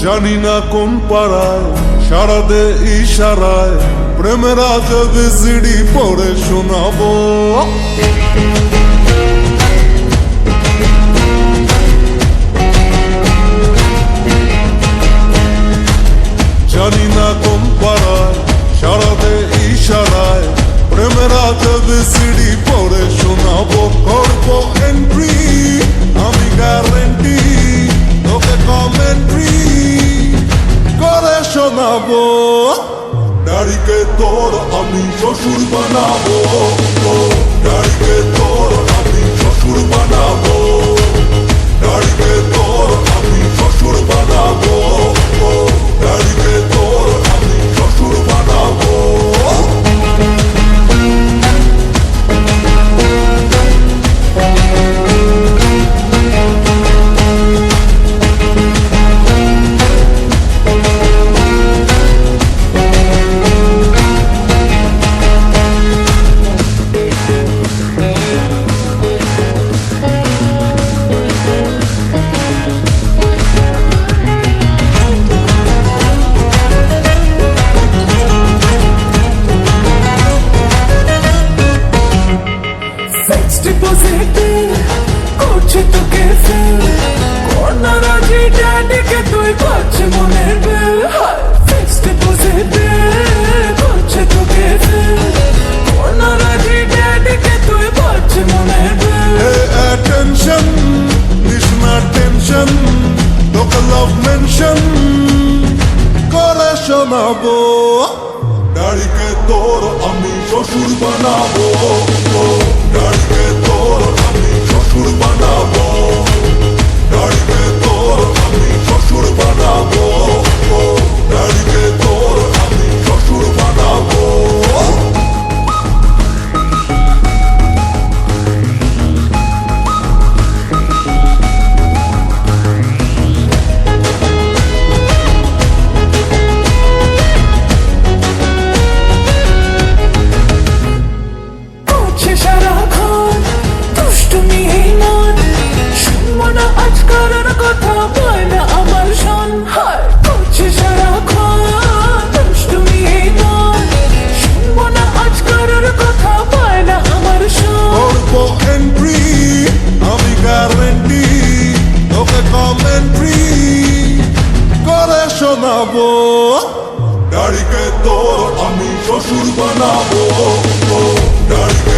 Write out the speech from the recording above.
জানি না কোন পাড়ায় সারা দে ইশারায় প্রেমের আজবে সিডি পড়ে শোনাবো। জানি না কোন পাড়ায় সারা দে ইশারায় প্রেমের আজবে সিডি পড়ে শোনাবো। করবো এন্ট্রি আমি গ্যারেন্টি, তোকে কমেন্ট্রি করে শোনাবো। নারীকে তোর আমি শ্বশুর বানাবো, নারীকে তোর আমি শ্বশুর বানাবো, নারীকে তোর আমি শ্বশুর বানাবো, নারীকে তোর আমি শ্বশুর বানাবো। শোনাবো নারীকে তোর আমি শ্বশুর বানাবো, নারীকে তোর আমি শ্বশুর বানাবো, নারীকে তোর আমি শ্বশুর বানাবো, নারীকে তোর আমি শ্বশুর বানাবো। শোনাবো নারীকে তোর আমি শ্বশুর বানাবো, নারীকে